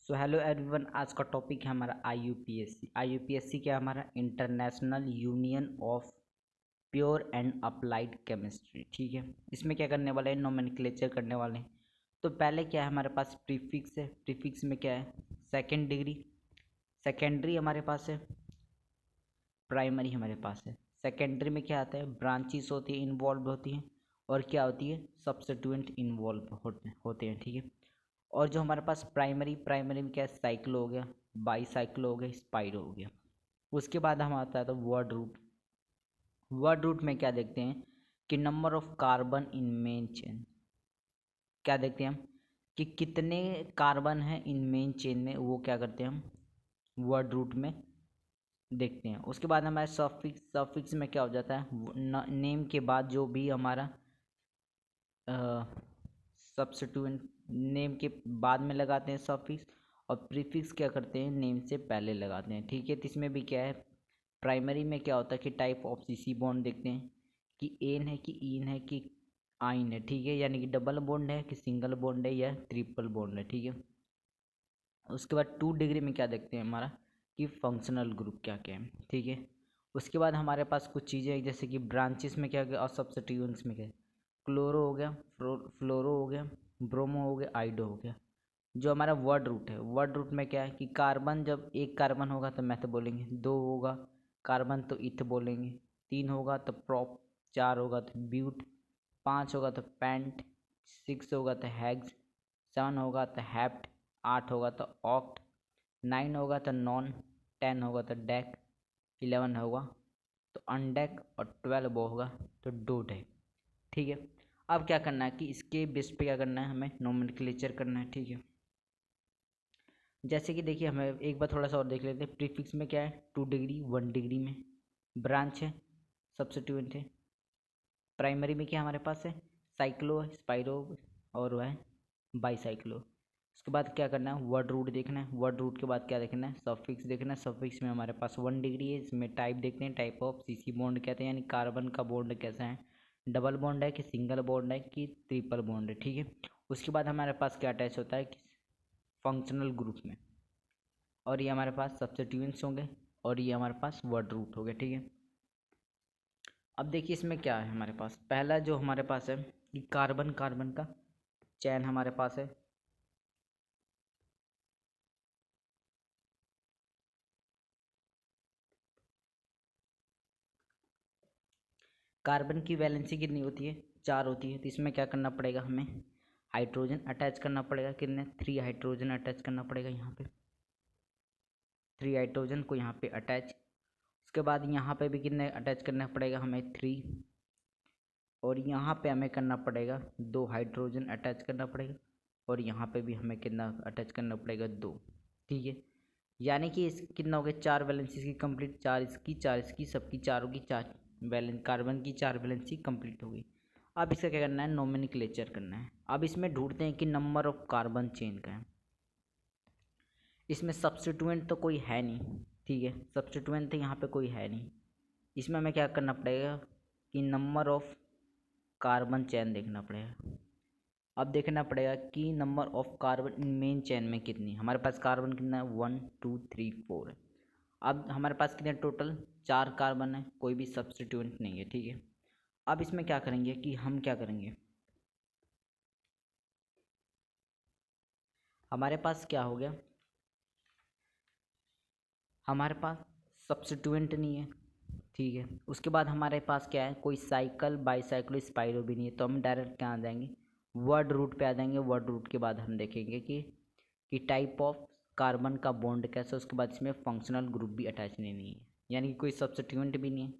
So hello everyone, आज का topic है हमारा IUPAC। IUPAC क्या है? हमारा international union of pure and applied chemistry. ठीक है, इसमें क्या करने वाले हैं? नोमेनक्लेचर करने वाले हैं। तो पहले क्या है हमारे पास? प्रीफिक्स है। प्रीफिक्स में क्या है? सेकेंड डिग्री, सेकेंडरी हमारे पास है, प्राइमरी हमारे पास है। सेकेंडरी में क्या आता है? ब्रांचेस होती है, इन्वॉल्व होती हैं, और क्या होती है? सब्स्टिट्यूएंट इन्वॉल्व होते हैं। ठीक है, और जो हमारे पास प्राइमरी में क्या है? साइक्लो हो गया, बाईसाइक्लो हो गया, स्पाइरो हो गया। उसके बाद हम आता है तो वर्ड रूट। वर्ड रूट में क्या देखते हैं कि number of carbon in main chain. क्या देखते हैं हम कि कितने कार्बन हैं इन मेन चेन में, वो क्या करते हैं हम वर्ड रूट में देखते हैं। उसके बाद हमारे सफिक्स। सफिक्स में क्या हो जाता है? नेम के बाद जो भी हमारा सब्स्टिट्यूएंट नेम के बाद में लगाते हैं सफिक्स, और प्रीफिक्स क्या करते हैं? नेम से पहले लगाते हैं। ठीक है, तो इसमें भी क्या है? प्राइमरी में क्या होता है कि टाइप ऑफ सीसी बॉन्ड देखते हैं कि एन है कि ईन है कि आइन है। ठीक है, यानी कि डबल बॉन्ड है कि सिंगल बॉन्ड है या ट्रिपल बॉन्ड है। ठीक है, उसके बाद 2 डिग्री में क्या देखते हैं हमारा कि फंक्शनल ग्रुप क्या क्या है। ठीक है, उसके बाद हमारे पास कुछ चीज़ें हैं जैसे कि ब्रांचेस में क्या गया और सब्स्टिट्यूएंट्स में क्या है? क्लोरो हो गया, फ्लोरो हो गया, ब्रोमो हो गया, आइडो हो गया। जो हमारा वर्ड रूट है, वर्ड रूट में क्या है कि कार्बन, जब एक कार्बन होगा तो मैथ बोलेंगे, 2 होगा कार्बन तो इथ बोलेंगे, 3 होगा तो प्रॉप, 4 होगा तो ब्यूट, 5 होगा तो पेंट, 6 होगा तो हैग्स, 7 होगा तो हैप्ट, 8 होगा तो ऑक्ट, 9 होगा तो नॉन, 10 होगा तो डेक, 11 होगा तो अनडेक, और 12 होगा तो डोडेक। ठीक है, अब क्या करना है कि इसके बेस पे क्या करना है? हमें नोमेनक्लेचर करना है। ठीक है, जैसे कि देखिए हमें एक बार थोड़ा सा और देख लेते हैं। प्रीफिक्स में क्या है? 2 डिग्री, 1 डिग्री में ब्रांच है, सब्स्टिट्यूएंट है। प्राइमरी में क्या हमारे पास है? साइक्लो है, स्पाइरो, और वह है बाईसाइक्लो। उसके बाद क्या करना है? वर्ड रूट देखना है। वर्ड रूट के बाद क्या देखना है? सफिक्स देखना है। सफिक्स में हमारे पास 1 डिग्री है। इसमें टाइप देखते हैं, टाइप ऑफ सीसी बॉन्ड कहते हैं, यानी कार्बन का बॉन्ड कैसा है? डबल बॉन्ड है कि सिंगल बॉन्ड है कि ट्रिपल बॉन्ड है। ठीक है, उसके बाद हमारे पास क्या अटैच होता है? फंक्शनल ग्रुप में, और ये हमारे पास सब्स्टिट्यूएंट्स होंगे, और ये हमारे पास वर्ड रूट हो गए। ठीक है, अब देखिए इसमें क्या है हमारे पास? पहला जो हमारे पास है कि कार्बन कार्बन का चैन हमारे पास है। कार्बन की वैलेंसी कितनी होती है? 4 होती है। तो इसमें क्या करना पड़ेगा हमें? हाइड्रोजन अटैच करना पड़ेगा। कितने? 3 हाइड्रोजन अटैच करना पड़ेगा। यहाँ पे 3 हाइड्रोजन को यहाँ पे अटैच। उसके बाद यहाँ पे भी कितने अटैच करना पड़ेगा हमें? 3, और यहाँ पे हमें करना पड़ेगा 2 हाइड्रोजन अटैच करना पड़ेगा, और यहाँ पे भी हमें कितना अटैच करना पड़ेगा? 2। ठीक है, यानी कि इस कितना हो गया? 4 वैलेंसी की कंप्लीट, 4 इसकी, 4 इसकी, सबकी 4 होगी, 4 वैलेंस कार्बन की 4 वैलेंसी कंप्लीट हो गई। अब इसका क्या करना है? नोमेनक्लेचर करना है। अब इसमें ढूंढते हैं कि नंबर ऑफ कार्बन चेन का है। इसमें सब्स्टिट्यूएंट तो कोई है नहीं। ठीक है, सब्स्टिट्यूएंट तो यहाँ पे कोई है नहीं। इसमें हमें क्या करना पड़ेगा कि नंबर ऑफ कार्बन चैन देखना पड़ेगा। अब देखना पड़ेगा कि number of carbon in main चैन में कितनी है। हमारे पास कार्बन कितना है? 1 2 3 4 है। अब हमारे पास कितने टोटल? 4 कार्बन है, कोई भी सब्स्टिट्यूएंट नहीं है। ठीक है, अब इसमें क्या करेंगे कि हम क्या करेंगे? हमारे पास क्या हो गया? हमारे पास सब्स्टिट्यूएंट नहीं है। ठीक है, उसके बाद हमारे पास क्या है? कोई साइकिल, बाईसाइकिल, स्पाइरो भी नहीं है। तो हम डायरेक्ट क्या आ जाएंगे? वर्ड रूट पे आ जाएंगे। वर्ड रूट के बाद हम देखेंगे कि टाइप ऑफ कार्बन का बॉन्ड कैसा है। उसके बाद इसमें फंक्शनल ग्रुप भी अटैच नहीं है, यानी कि कोई सब्स्टिट्यूएंट भी नहीं है,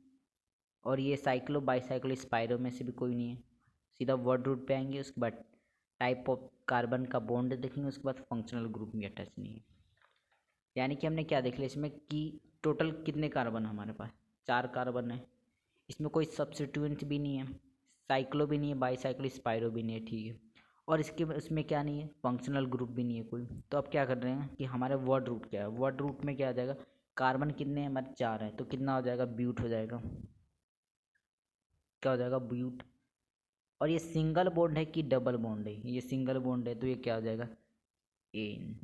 और ये साइक्लो, बाईसाइकिल, स्पाइरो में से भी कोई नहीं है। सीधा वर्ड रूट पे आएंगे, उसके बाद टाइप ऑफ कार्बन का बॉन्ड देखेंगे, उसके बाद फंक्शनल ग्रुप भी अटैच नहीं है। यानी कि हमने क्या देख लिया इसमें कि टोटल कितने कार्बन है हमारे पास? 4 कार्बन है। इसमें कोई सब्स्टिट्यूएंट भी नहीं है, साइक्लो भी नहीं है, बाईसाइक्लो, स्पाइरो भी नहीं है। ठीक है, और इसके इसमें क्या नहीं है? फंक्शनल ग्रुप भी नहीं है कोई। तो अब क्या कर रहे हैं कि हमारे वर्ड रूट क्या है? वर्ड रूट में क्या आ जाएगा? कार्बन कितने हैं हमारे? 4 है, तो कितना हो जाएगा? ब्यूट हो जाएगा। क्या हो जाएगा? ब्यूट। और ये सिंगल बॉन्ड है कि डबल बॉन्ड है? ये सिंगल बॉन्ड है, तो ये क्या हो जाएगा? एन।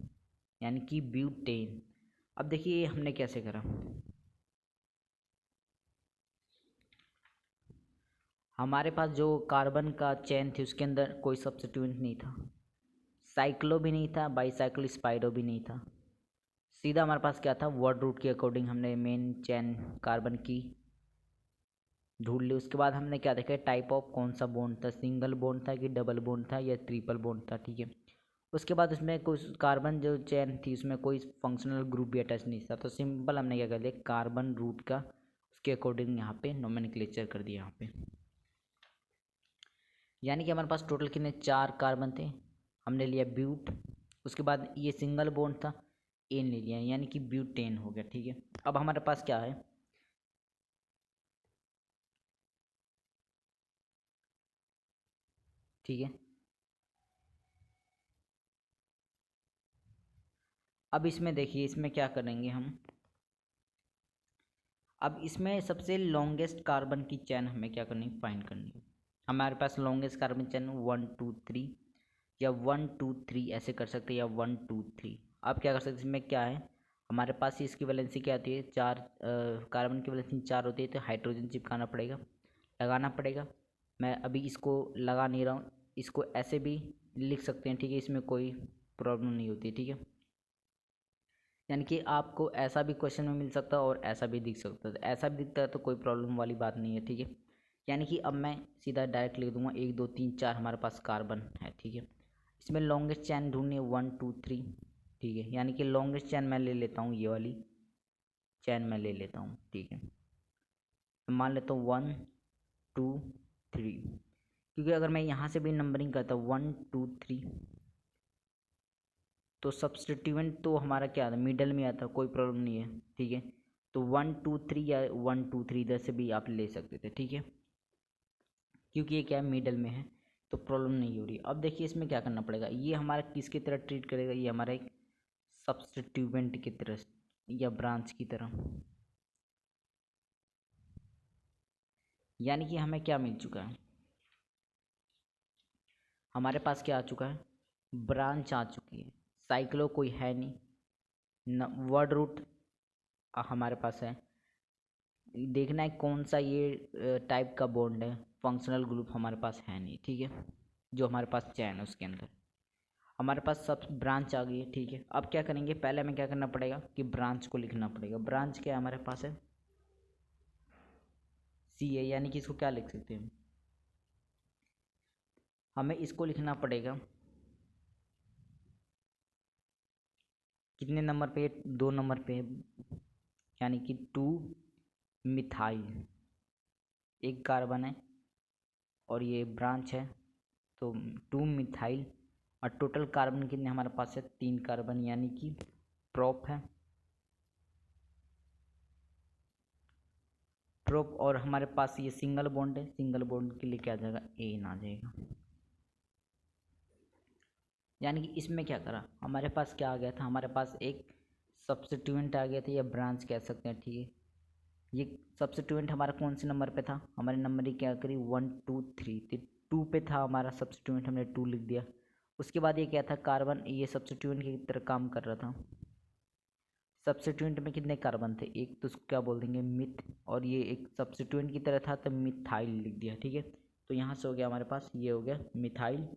यानी कि ब्यूटेन। अब देखिए ये हमने कैसे करा। हमारे पास जो कार्बन का चेन थी उसके अंदर कोई सब्स्टिट्यूएंट नहीं था, साइक्लो भी नहीं था, बाईसाइक्लो स्पाइरो भी नहीं था। सीधा हमारे पास क्या था, वर्ड रूट के अकॉर्डिंग हमने मेन चेन कार्बन की ढूंढ ली। उसके बाद हमने क्या देखा, टाइप ऑफ कौन सा बॉन्ड था, सिंगल बॉन्ड था कि डबल बॉन्ड था या ट्रिपल बॉन्ड था। ठीक है, उसके बाद उसमें कुछ कार्बन जो चेन थी उसमें कोई फंक्शनल ग्रुप भी अटैच नहीं था, तो सिंपल हमने क्या कर दिया, कार्बन रूट का उसके अकॉर्डिंग यहाँ पे नोमेनक्लेचर कर दिया यहाँ पे। यानी कि हमारे पास टोटल कितने, 4 कार्बन थे, हमने लिया ब्यूट। उसके बाद ये सिंगल बॉन्ड था, एन ले लिया, यानी कि ब्यूटेन हो गया। ठीक है, अब हमारे पास क्या है, ठीक है, अब इसमें देखिए इसमें क्या करेंगे हम। अब इसमें सबसे लॉन्गेस्ट कार्बन की चेन हमें क्या करनी है, फाइंड करनी है। हमारे पास लॉन्गेस्ट कार्बन चेन 1 2 3 या 1 2 3 ऐसे कर सकते हैं, या 1 2 3। आप क्या कर सकते हैं, इसमें क्या है, हमारे पास इसकी वैलेंसी क्या आती है, 4, कार्बन की वैलेंसी 4 होती है, तो हाइड्रोजन चिपकाना पड़ेगा, लगाना पड़ेगा। मैं अभी इसको लगा नहीं रहा हूँ, इसको ऐसे भी लिख सकते हैं। ठीक है, इसमें कोई प्रॉब्लम नहीं होती। ठीक है, यानी कि आपको ऐसा भी क्वेश्चन में मिल सकता है और ऐसा भी दिख सकता है, तो ऐसा भी दिखता है तो कोई प्रॉब्लम वाली बात नहीं है। ठीक है, यानी कि अब मैं सीधा डायरेक्ट लिख दूंगा 1 2 3 4 हमारे पास कार्बन है। ठीक है, इसमें लॉन्गेस्ट चैन ढूंढनी है 1 2 3। ठीक है, यानी कि लॉन्गेस्ट चैन मैं ले लेता हूँ, ये वाली चैन मैं ले लेता हूँ। ठीक है, मैं मान लेता हूँ 1 2 3, क्योंकि अगर मैं यहाँ से भी नंबरिंग करता हूँ 1 2 3, तो सब्स्टिट्यूएंट तो हमारा क्या आता है, मिडल में आता है, कोई प्रॉब्लम नहीं है। ठीक है, तो 1 2 3 या 1 2 3 इधर से भी आप ले सकते थे। ठीक है, क्योंकि ये क्या है, मिडल में है, तो प्रॉब्लम नहीं हो रही। अब देखिए इसमें क्या करना पड़ेगा, ये हमारा किसकी तरह ट्रीट करेगा, ये हमारा एक सब्स्टिट्यूएंट की तरह या ब्रांच की तरह। यानी कि हमें क्या मिल चुका है, हमारे पास क्या आ चुका है, ब्रांच आ चुकी है, साइक्लो कोई है नहीं, वर्ड रूट हमारे पास है। देखना है कौन सा ये टाइप का बॉन्ड है, फंक्शनल ग्रुप हमारे पास है नहीं। ठीक है, जो हमारे पास चैन है उसके अंदर हमारे पास सब ब्रांच आ गई है। ठीक है, अब क्या करेंगे, पहले हमें क्या करना पड़ेगा कि ब्रांच को लिखना पड़ेगा। ब्रांच क्या हमारे पास है, सी है, यानी कि इसको क्या लिख सकते हैं, हमें इसको लिखना पड़ेगा कितने नंबर पे, 2 नंबर पे, यानी कि 2 मिथाइल, एक कार्बन है और ये ब्रांच है, तो 2 मिथाइल। और टोटल कार्बन कितने हमारे पास है, 3 कार्बन, यानी कि प्रोप है, प्रोप। और हमारे पास ये सिंगल बॉन्ड है, सिंगल बॉन्ड के लिए क्या आ जाएगा, एन आ जाएगा। यानी कि इसमें क्या करा, हमारे पास क्या आ गया था, हमारे पास एक सब्स्टिट्यूएंट आ गया था या ब्रांच कह सकते हैं। ठीक है, ये सब्स्टिट्यूएंट हमारा कौन से नंबर पे था, हमारे नंबर ही क्या करी 1 2 3, तो 2 पे था हमारा सब्स्टिट्यूएंट, हमने 2 लिख दिया। उसके बाद ये क्या था, कार्बन, ये सब्स्टिट्यूएंट की तरह काम कर रहा था। सब्स्टिट्यूएंट में कितने कार्बन थे, एक, तो उसको क्या बोल देंगे मिथ, और ये एक सब्स्टिट्यूएंट की तरह था तो मिथाइल लिख दिया। ठीक है, तो यहाँ से हो गया हमारे पास, ये हो गया मिथाइल,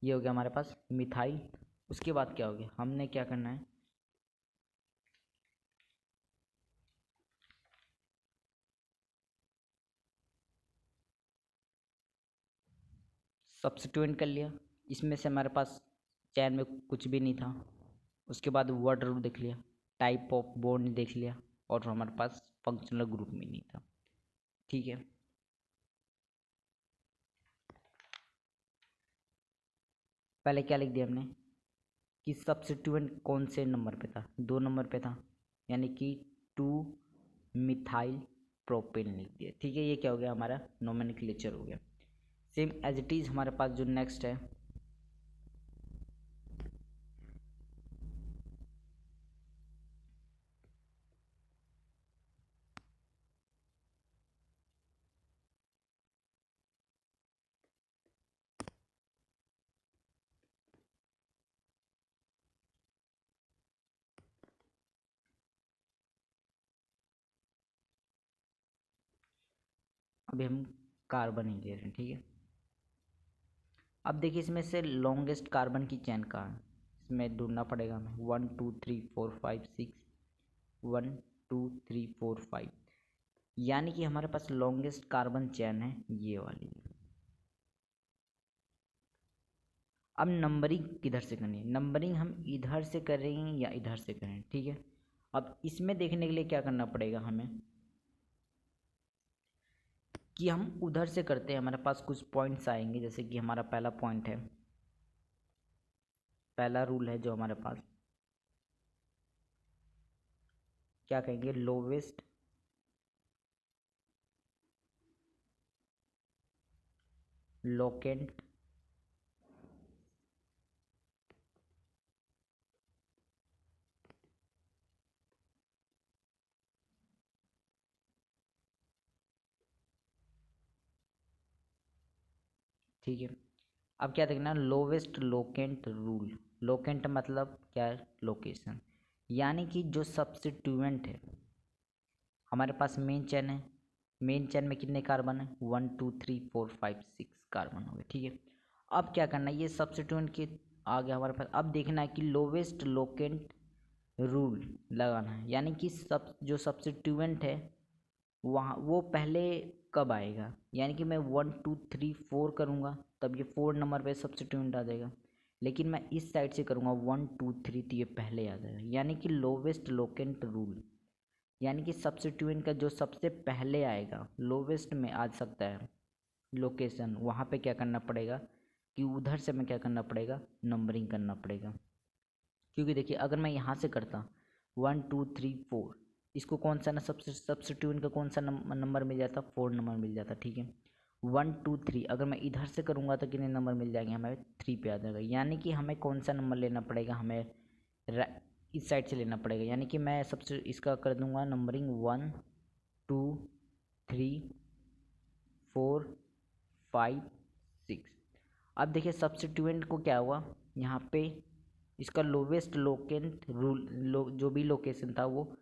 ये हो गया हमारे पास मिथाइल। उसके बाद क्या हो गया, हमने क्या करना है, सब्स्टिट्यूएंट कर लिया, इसमें से हमारे पास चैन में कुछ भी नहीं था। उसके बाद वर्ड रूट देख लिया, टाइप ऑफ बॉन्ड देख लिया, और हमारे पास फंक्शनल ग्रुप में नहीं था। ठीक है, पहले क्या लिख दिया हमने कि सब्स्टिट्यूएंट कौन से नंबर पे था, 2 नंबर पे था, यानी कि 2 मिथाइल प्रोपेन लिख दिया। ठीक है, ये क्या हो गया, हमारा नोमेनक्लेचर हो गया। सेम एज इट इज़ हमारे पास जो नेक्स्ट है, अभी हम कार्बन ही ले रहे हैं, ठीक है। अब देखिए इसमें से लॉन्गेस्ट कार्बन की चेन कहाँ है, इसमें ढूंढना पड़ेगा हमें। 1 2 3 4 5 6, 1 2 3 4 5, यानी कि हमारे पास लॉन्गेस्ट कार्बन चेन है ये वाली। अब नंबरिंग किधर से करनी है, नंबरिंग हम इधर से करेंगे या इधर से करें, ठीक है। अब इसमें देखने के लिए क्या करना पड़ेगा हमें, कि हम उधर से करते हैं, हमारे पास कुछ पॉइंट्स आएंगे। जैसे कि हमारा पहला पॉइंट है, पहला रूल है जो हमारे पास, क्या कहेंगे, लोवेस्ट लोकेंट ठीक है। अब क्या देखना, लोवेस्ट लोकेंट रूल। लोकेंट मतलब क्या है, लोकेशन, यानी कि जो सब्स्टिट्यूएंट है हमारे पास मेन चेन है, मेन चेन में कितने कार्बन है, 1 2 3 4 5 6 कार्बन हो गए, ठीक है। अब क्या करना है, ये सब्स्टिट्यूएंट के आगे हमारे पास अब देखना है कि लोवेस्ट लोकेंट रूल लगाना है, यानी कि सब जो सब्स्टिट्यूएंट है वहाँ वो पहले कब आएगा, यानी कि मैं 1 2 3 4 करूँगा तब ये 4 नंबर पे सब्स्टिट्यूएंट आ जाएगा, लेकिन मैं इस साइड से करूँगा 1 2 3 तो ये पहले आ जाएगा, यानी कि लोवेस्ट लोकेंट रूल, यानी कि सब्स्टिट्यूएंट का जो सबसे पहले आएगा लोवेस्ट में आ सकता है लोकेशन, वहाँ पे क्या करना पड़ेगा कि उधर से मैं क्या करना पड़ेगा, नंबरिंग करना पड़ेगा। क्योंकि देखिए अगर मैं यहाँ से करता 1 2 3 4, इसको कौन सा ना सब्स्टिट्यूएंट का कौन सा नंबर मिल जाता, 4 नंबर मिल जाता, ठीक है। 1 2 3 अगर मैं इधर से करूँगा तो कितने नंबर मिल जाएंगे हमें, 3 पे आ जाएगा, यानी कि हमें कौन सा नंबर लेना पड़ेगा, हमें इस साइड से लेना पड़ेगा, यानी कि मैं सबसे इसका कर दूंगा नंबरिंग 1 2 3 4 5 6। अब देखिए सब्स्टिट्यूएंट को क्या हुआ यहाँ पे, इसका लोवेस्ट लोकेंट रूल जो भी लोकेशन था वो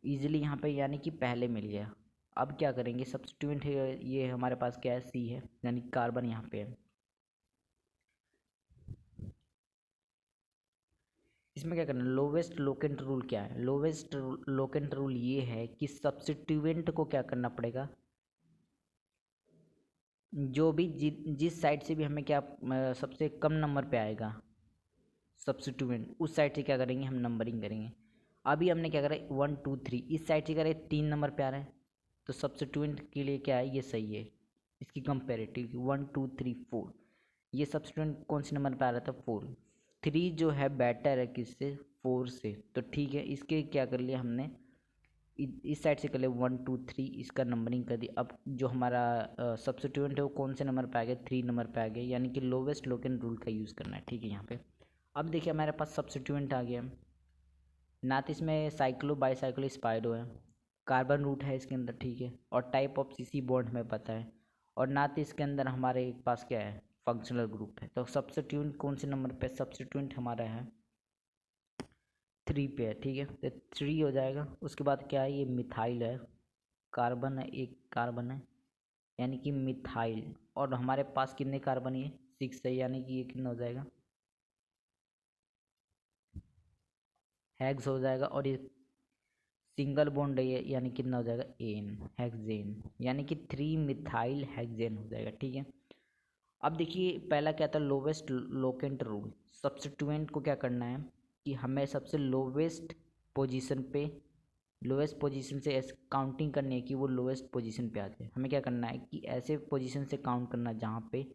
इजीली यहाँ पे यानी कि पहले मिल गया। अब क्या करेंगे, सब्स्टिट्यूएंट है ये हमारे पास क्या है, सी है, यानी कार्बन यहाँ पे है। इसमें क्या करना है, लोवेस्ट लोकेंट रूल क्या है, लोवेस्ट लोकेंट रूल ये है कि सब्स्टिट्यूएंट को क्या करना पड़ेगा, जो भी जिस साइड से भी हमें क्या सबसे कम नंबर पे आएगा सब्स्टिट्यूएंट, उस साइड से क्या करेंगे हम नंबरिंग करेंगे। अभी हमने क्या करा 1 2 3, इस साइड से करें 3 नंबर पे आ रहा है, तो सब्स्टिट्यूएंट के लिए क्या है, ये सही है। इसकी कंपेरेटिव 1 2 3 4, ये सब्स्टिट्यूएंट कौन से नंबर पे आ रहा था, 4, 3 जो है बेटर है किससे, 4 से, तो ठीक है। इसके क्या कर लिया हमने, इस साइड से कर लिया 1 2 3, इसका नंबरिंग कर दी। अब जो हमारा सब्स्टिट्यूएंट है वो कौन से नंबर पे आ गया, 3 नंबर पे आ गया, यानी कि लोवेस्ट लोकेंट रूल का यूज़ करना है, ठीक है यहाँ पे। अब देखिए हमारे पास सब्स्टिट्यूएंट आ गया, ना तो इसमें साइक्लो बाईसाइक्लो स्पाइरो है, कार्बन रूट है इसके अंदर, ठीक है, और टाइप ऑफ सीसी बॉन्ड हमें पता है, और ना तो इसके अंदर हमारे पास क्या है, फंक्शनल ग्रुप है। तो सब्स्टिट्यूएंट कौन से नंबर पे, सब्स्टिट्यूएंट हमारा है 3 पे है, ठीक है, तो 3 हो जाएगा। उसके बाद क्या है, ये मिथाइल है, कार्बन है, एक कार्बन है, यानी कि मिथाइल, और हमारे पास कितने कार्बन, ये 6 है, यानी कि ये कितना हो जाएगा, हेक्स हो जाएगा, और ये सिंगल बॉन्ड है ये, यानी कितना हो जाएगा, एन, हेक्सेन, यानी कि 3 मिथाइल हेक्सेन हो जाएगा, ठीक है। अब देखिए पहला क्या था, लोवेस्ट लोकेंट रूल, सब्स्टिट्यूएंट को क्या करना है कि हमें सबसे लोवेस्ट पोजीशन पे, लोवेस्ट पोजीशन से ऐसे काउंटिंग करनी है कि वो लोवेस्ट पोजीशन पे आ जाए। हमें क्या करना है कि ऐसे पोजीशन से काउंट करना जहाँ पे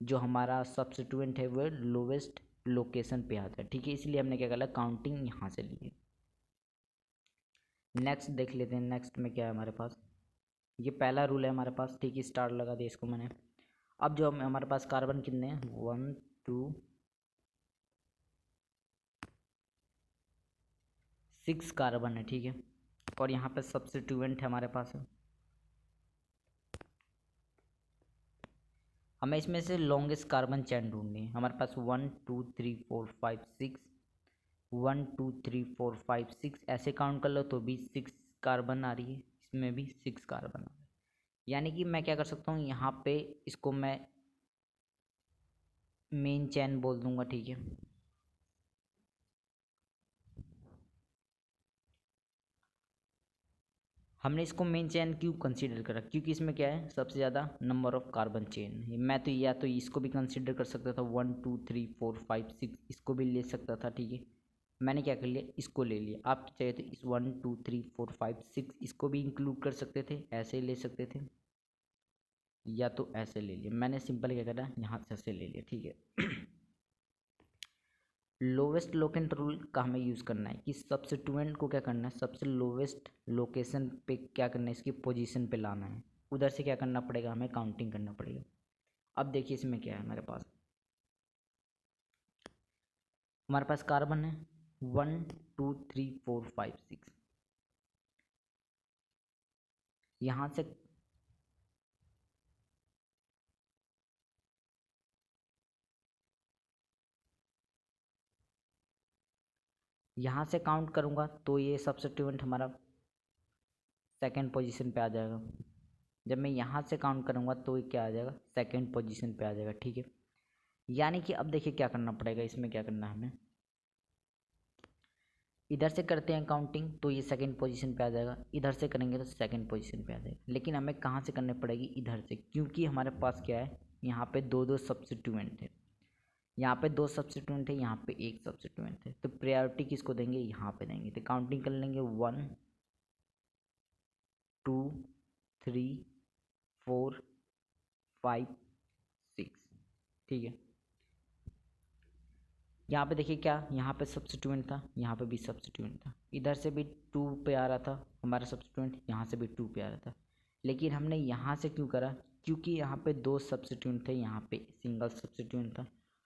जो हमारा सब्स्टिट्यूएंट है वो लोवेस्ट लोकेशन पे आता है, ठीक है, इसलिए हमने क्या करा, काउंटिंग यहाँ से ली है। नेक्स्ट देख लेते हैं, नेक्स्ट में क्या है हमारे पास, ये पहला रूल है हमारे पास, ठीक है, स्टार लगा दिया इसको मैंने। अब जो हमारे पास कार्बन कितने हैं, 1 2 6 कार्बन है, ठीक है, और यहाँ पे सब्स्टिट्यूएंट है हमारे पास है। हमें इसमें से लॉन्गेस्ट कार्बन चेन ढूंढनी है। हमारे पास 1 2 3 4 5 6, 1 2 3 4 5 6 ऐसे काउंट कर लो तो भी 6 कार्बन आ रही है, इसमें भी 6 कार्बन आ रही है। यानी कि मैं क्या कर सकता हूँ, यहाँ पे इसको मैं मेन चैन बोल दूंगा, ठीक है। हमने इसको मेन चैन क्यों कंसीडर करा, क्योंकि इसमें क्या है, सबसे ज़्यादा नंबर ऑफ कार्बन चेन है। मैं तो या तो इसको भी कंसीडर कर सकता था, 1 2 3 4 5 6, इसको भी ले सकता था, ठीक है। मैंने क्या कर लिया, इसको ले लिया। आप चाहे तो इस 1 2 3 4 5 6 इसको भी इंक्लूड कर सकते थे, ऐसे ही ले सकते थे, या तो ऐसे ले लिया। मैंने सिंपल क्या करा, यहाँ से ऐसे ले लिया, ठीक है। लोवेस्ट लोकेंट रूल का हमें यूज़ करना है कि सब्स्टिट्यूएंट को क्या करना है, सबसे लोवेस्ट लोकेशन पे क्या करना है, इसकी पोजीशन पे लाना है। उधर से क्या करना पड़ेगा, हमें काउंटिंग करना पड़ेगा। अब देखिए इसमें क्या है, हमारे पास कार्बन है 1 2 3 4 5 6। यहाँ से काउंट करूँगा तो ये सब्स्टिट्यूएंट हमारा सेकंड पोजीशन पे आ जाएगा। जब मैं यहाँ से काउंट करूँगा तो ये क्या आ जाएगा, सेकंड पोजीशन पे आ जाएगा, ठीक है। यानी कि अब देखिए क्या करना पड़ेगा, इसमें क्या करना है हमें, इधर से करते हैं काउंटिंग तो ये सेकंड पोजीशन पे आ जाएगा, इधर से करेंगे तो सेकंड पोजीशन पे आ जाएगा। लेकिन हमें कहाँ से करनी पड़ेगी, इधर से, क्योंकि हमारे पास क्या है, यहाँ पे दो दो सब्स्टिट्यूएंट है, यहाँ पे दो सब्स्टिट्यूएंट है, यहाँ पे एक सब्स्टिट्यूएंट है। तो प्रायोरिटी किसको देंगे, यहाँ पे देंगे। तो काउंटिंग कर लेंगे 1 2 3 4 5 6, ठीक है। यहाँ पे देखिए क्या, यहाँ पे सब्स्टिट्यूएंट था, यहाँ पे भी सब्स्टिट्यूएंट था, इधर से भी 2 पे आ रहा था हमारा सब्स्टिट्यूएंट, यहाँ से भी 2 पे आ रहा था। लेकिन हमने यहाँ से क्यों करा, क्योंकि यहाँ पे दो सब्स्टिट्यूएंट थे, यहाँ पे सिंगल सब्स्टिट्यूएंट था।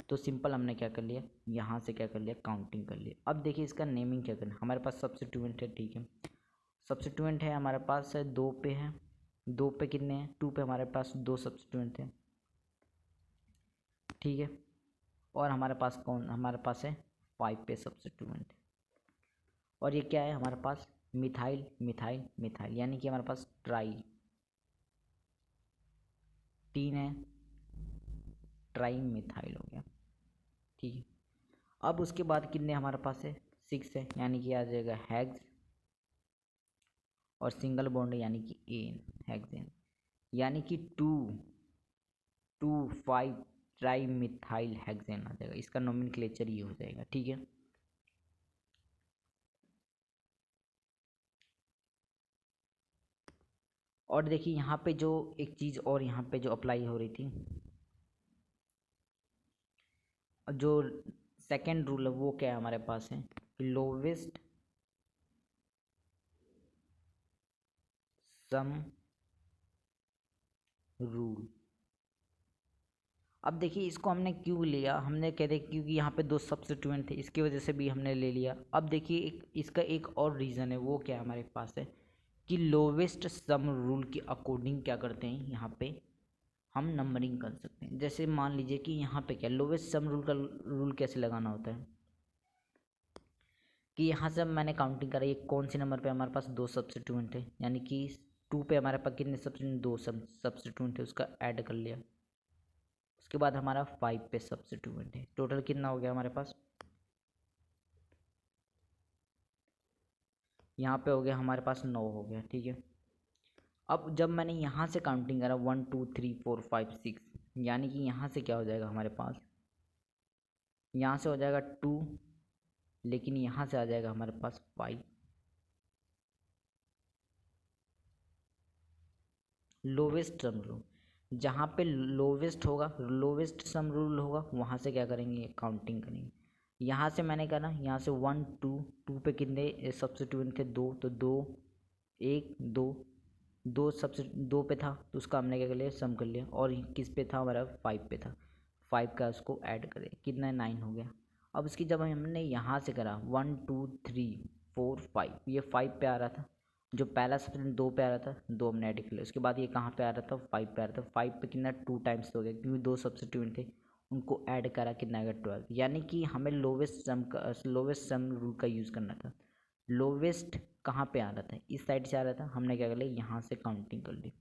तो सिंपल हमने क्या कर लिया, यहाँ से क्या कर लिया, काउंटिंग कर लिया। अब देखिए इसका नेमिंग क्या करना, हमारे पास सब्स्टिट्यूएंट है, ठीक है। सब्स्टिट्यूएंट है हमारे पास है 2 पे है, 2 पे कितने हैं, 2 पे हमारे पास दो सब्स्टिट्यूएंट थे, ठीक है। और हमारे पास कौन, हमारे पास है 5 पे सब्स्टिट्यूएंट। और ये क्या है हमारे पास, मिथाइल मिथाइल मिथाइल, यानी कि हमारे पास ट्राई 3 है, ट्राई मिथाइल हो गया, ठीक है। अब उसके बाद कितने हमारे पास है, 6 है, यानी कि आ जाएगा हेक्स, और सिंगल बॉन्ड यानी कि एन, हेक्सेन, यानी कि 2 5 ट्राई मिथाइल हेक्सेन आ जाएगा। इसका नोमेनक्लेचर ये हो जाएगा, ठीक है। और देखिए यहाँ पे जो एक चीज़ और यहाँ पे जो अप्लाई हो रही थी, जो सेकेंड रूल है वो क्या है हमारे पास है, लोवेस्ट सम रूल। अब देखिए इसको हमने क्यों लिया, हमने कह दे क्योंकि यहाँ पे दो सब्स्टिट्यूएंट थे, इसकी वजह से भी हमने ले लिया। अब देखिए इसका एक और रीज़न है, वो क्या है हमारे पास है कि लोवेस्ट सम रूल के अकॉर्डिंग क्या करते हैं, यहाँ पे हम नंबरिंग कर सकते हैं। जैसे मान लीजिए कि यहाँ पे क्या लोवेस्ट सम रूल का रूल कैसे लगाना होता है कि यहाँ से मैंने काउंटिंग करा, ये कौन से नंबर पे हमारे पास दो सब्स्टिट्यूएंट है, यानी कि 2 पे हमारे पास कितने सब्स्टिट्यूएंट, दो सब्स्टिट्यूएंट है, उसका ऐड कर लिया। उसके बाद हमारा 5 पे सब्स्टिट्यूएंट है, टोटल कितना हो गया हमारे पास, यहाँ पे हो गया हमारे पास 9 हो गया, ठीक है। अब जब मैंने यहाँ से काउंटिंग करा 1 2 3 4 5 6, यानी कि यहाँ से क्या हो जाएगा हमारे पास, यहाँ से हो जाएगा 2, लेकिन यहाँ से आ जाएगा हमारे पास 5। लोवेस्ट सम रूल, जहाँ पे लोवेस्ट होगा, लोवेस्ट सम रूल होगा, वहाँ से क्या करेंगे, काउंटिंग करेंगे। यहाँ से मैंने कहा ना, यहाँ से 1 2, 2 पे कितने सब्स्टिट्यूएंट थे, 2, तो 2 1 2, 2 सबसे 2 पे था तो उसका हमने क्या कर लिया, सम कर लिया। और किस पे था हमारा, 5 पे था, 5 का उसको ऐड करें, कितना 9 हो गया। अब इसकी जब हमने यहाँ से करा 1 2 3 4 5, ये 5 पे आ रहा था, जो पहला सब्स्टिट्यूएंट 2 पे आ रहा था, 2 हमने ऐड कर लिया। उसके बाद ये कहाँ पे आ रहा था, 5 पे आ रहा था, 5 पे कितना 2 टाइम्स हो गया, क्योंकि दो सब्स्टिट्यूएंट थे, उनको ऐड करा, कितना आएगा 12। यानी कि हमें लोवेस्ट सम रूल का यूज़ करना था। लोवेस्ट कहाँ पे आ रहा था, इस साइड से आ रहा था, हमने क्या कर लिया, यहाँ से काउंटिंग कर ली।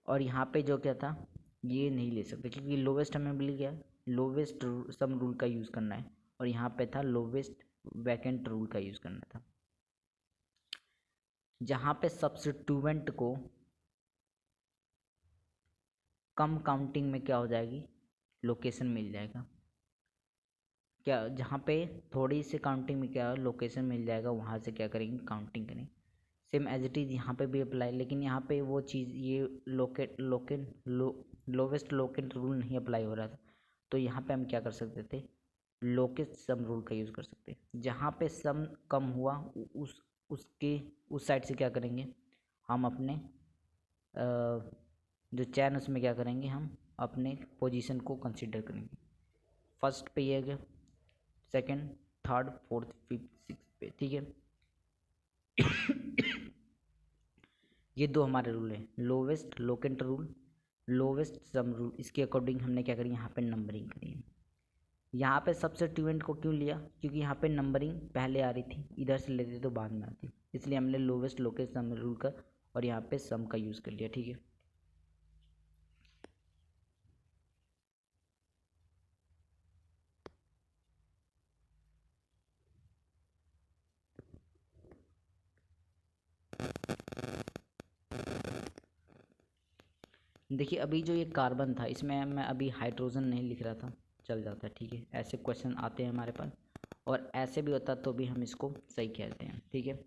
और यहाँ पे जो क्या था, ये नहीं ले सकते क्योंकि लोवेस्ट हमें मिल गया, लोवेस्ट सम रूल का यूज़ करना है, और यहाँ पे था लोवेस्ट वैकेंट रूल का यूज़ करना था। जहाँ पे सब्स्टिट्यूएंट को कम काउंटिंग में क्या हो जाएगी, लोकेशन मिल जाएगा। क्या जहाँ पे थोड़ी सी काउंटिंग में क्या लोकेशन मिल जाएगा, वहाँ से क्या करेंगे, काउंटिंग करेंगे। सेम एज इट इज़ यहाँ पे भी अप्लाई, लेकिन यहाँ पे वो चीज़ ये लोवेस्ट लोकेट रूल नहीं अप्लाई हो रहा था, तो यहाँ पे हम क्या कर सकते थे, लोकेस्ट सम रूल का यूज़ कर सकते हैं। जहाँ पे सम कम हुआ उस साइड से क्या करेंगे, हम अपने जो चैन उसमें क्या करेंगे, हम अपने पोजीशन को कंसिडर करेंगे। फर्स्ट पे ये गया, second, third, fourth, fifth, six पे, ठीक है। ये दो हमारे रूल हैं, lowest locant rule, lowest sum rule. इसके अकॉर्डिंग हमने क्या करी, यहाँ पे नंबरिंग करी है। यहाँ पे सब्स्टिट्यूएंट को क्यों लिया, क्योंकि यहाँ पे नंबरिंग पहले आ रही थी, इधर से लेते तो बाद में आती, इसलिए हमने लोवेस्ट लोकेस्ट सम रूल का और यहाँ पे सम का यूज़ कर लिया, ठीक है। देखिए अभी जो ये कार्बन था, इसमें मैं अभी हाइड्रोजन नहीं लिख रहा था, चल जाता है, ठीक है। ऐसे क्वेश्चन आते हैं हमारे पास, और ऐसे भी होता तो भी हम इसको सही कहते हैं, ठीक है।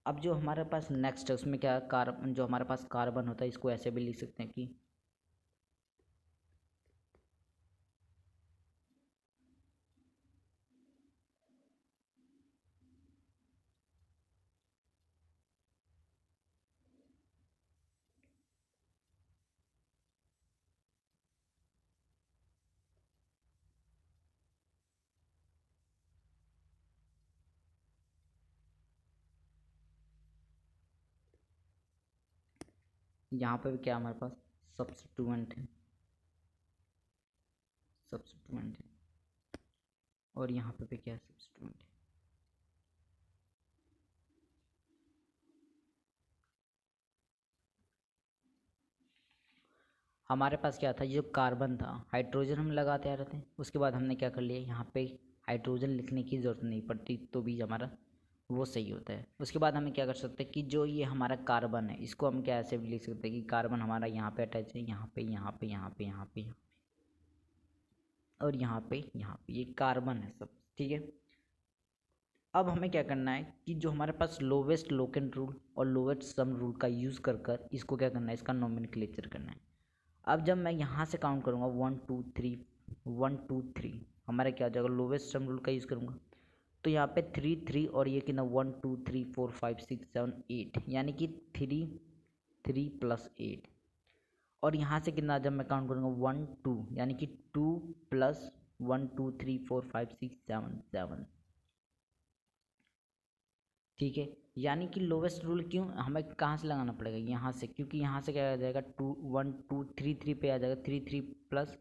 अब जो हमारे पास नेक्स्ट है उसमें क्या, कार्बन, जो हमारे पास कार्बन होता है इसको ऐसे भी लिख सकते हैं कि यहाँ पे भी क्या हमारे पास सब्स्टिट्यूएंट है, सब्स्टिट्यूएंट है, और यहाँ पे भी क्या है, सब्स्टिट्यूएंट है। हमारे पास क्या था, ये जो कार्बन था, हाइड्रोजन हम लगाते आ रहे थे, उसके बाद हमने क्या कर लिया, यहाँ पे हाइड्रोजन लिखने की ज़रूरत नहीं पड़ती, तो भी हमारा वो सही होता है। उसके बाद हमें क्या कर सकते हैं कि जो ये हमारा कार्बन है, इसको हम क्या ऐसे भी लिख सकते हैं कि कार्बन हमारा यहाँ पे अटैच है, यहाँ पे, यहाँ पे, यहाँ पे, यहाँ पे, और यहाँ पे, यहाँ पे, ये कार्बन है सब, ठीक है। अब हमें क्या करना है कि जो हमारे पास लोवेस्ट लोकेंट रूल और लोवेस्ट सम रूल का यूज़ कर कर इसको क्या करना है, इसका नोमेनक्लेचर करना है। अब जब मैं यहाँ से काउंट करूँगा 1 2 3, 1 2 3, हमारा क्या हो जाएगा, लोवेस्ट सम रूल का यूज़ करूँगा, तो यहाँ पे 3 3 और ये कितना 1 2 3 4 5 6 7 8, यानी कि 3 3 प्लस 8, और यहाँ से कितना जब मैं काउंट करूँगा 1 2, यानी कि 2 प्लस 1 2 3 4 5 6 7 7, ठीक है। यानी कि लोवेस्ट रूल क्यों हमें कहाँ से लगाना पड़ेगा, यहाँ से, क्योंकि यहाँ से क्या आ जाएगा, 2 1 2 3 3 पे आ जाएगा, 3 3 प्लस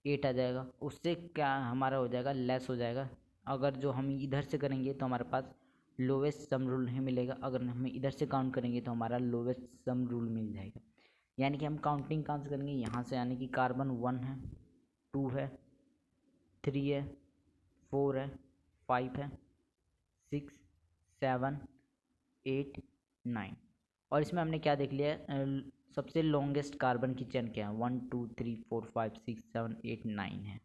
8 आ जाएगा, उससे क्या हमारा हो जाएगा, लेस हो जाएगा। अगर जो हम इधर से करेंगे तो हमारे पास लोवेस्ट सम रूल नहीं मिलेगा, अगर हम इधर से काउंट करेंगे तो हमारा लोवेस्ट सम रूल मिल जाएगा। यानी कि हम काउंटिंग कहाँ से करेंगे, यहाँ से, यानी कि कार्बन 1 है, 2 है, 3 है, 4 है, 5 है, 6 7 8 9, और इसमें हमने क्या देख लिया सबसे लॉन्गेस्ट कार्बन की चेन क्या है, 1 2 3 4 5 6 7 8 9 है।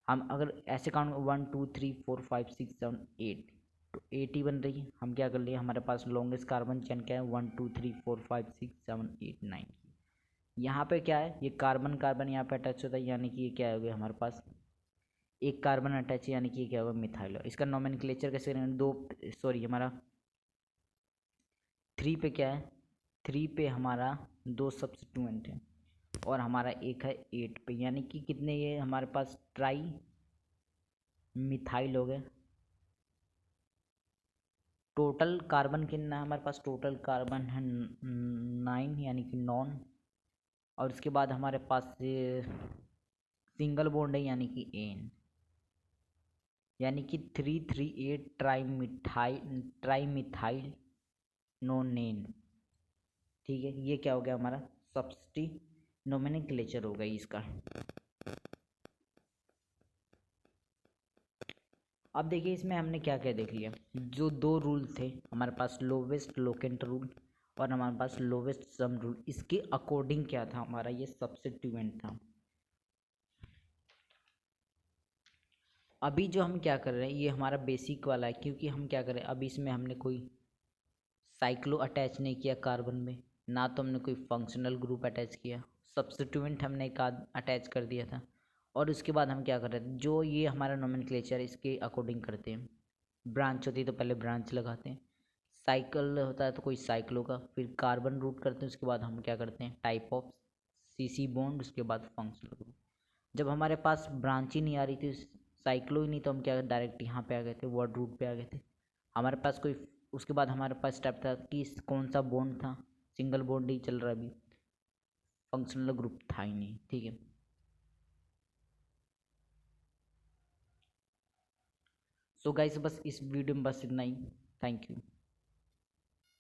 हम अगर ऐसे काउंट 1 2 3 4 5 6 7 8, तो 8 ही बन रही है। हम क्या कर लिए, हमारे पास लॉन्गेस्ट कार्बन चेन क्या है, 1 2 3 4 5 6 7 8 9। यहाँ पे क्या है, ये कार्बन कार्बन यहाँ पे अटैच होता है, यानी कि ये क्या हो गया हमारे पास, एक कार्बन अटैच है, यानी कि ये क्या होगा, मिथाइल। इसका नोमेनक्लेचर कैसे करेंगे, दो, सॉरी, हमारा 3 पे क्या है, 3 पे हमारा दो सब्स्टिट्यूएंट है, और हमारा एक है 8 पे, यानी कि कितने ये हमारे पास ट्राई मिथाइल हो गए। टोटल कार्बन कितना है हमारे पास, टोटल कार्बन है 9, यानी कि नॉन, और उसके बाद हमारे पास सिंगल बॉन्ड है, यानी कि एन, यानी कि 338 ट्राई मिथाइल नोनेन, ठीक है। ये क्या हो गया हमारा सब्स्टिट्यूट नोमेनक्लेचर हो गई इसका। अब देखिए इसमें हमने क्या क्या देख लिया। जो दो रूल थे हमारे पास, लोवेस्ट लोकेंट रूल और हमारे पास लोवेस्ट सम रूल, इसके अकॉर्डिंग क्या था हमारा ये सब्स्टिट्यूएंट था। अभी जो हम क्या कर रहे हैं ये हमारा बेसिक वाला है, क्योंकि हम क्या करें अभी इसमें हमने कोई साइक्लो अटैच नहीं किया कार्बन में, ना तो हमने कोई फंक्शनल ग्रुप अटैच किया, सब्स्टिट्यूएंट हमने एक अटैच कर दिया था। और उसके बाद हम क्या कर रहे थे, जो ये हमारा नोमेनक्लेचर इसके अकॉर्डिंग करते हैं। ब्रांच होती है तो पहले ब्रांच लगाते हैं, साइकिल होता है तो कोई साइक्लो का, फिर कार्बन रूट करते हैं, उसके बाद हम क्या करते हैं टाइप ऑफ सीसी बॉन्ड, उसके बाद फंक्शनल ग्रुप। जब हमारे पास ब्रांच ही नहीं आ रही थी, साइक्लो ही नहीं, तो हम क्या डायरेक्ट यहाँ पे आ गए थे, वर्ड रूट पे आ गए थे। हमारे पास कोई, उसके बाद हमारे पास स्टेप था कि कौन सा बॉन्ड था, सिंगल बॉन्ड ही चल रहा है अभी, फंक्शनल ग्रुप था ही नहीं। ठीक है, सो गाइस बस इस वीडियो में बस इतना ही। Thank you.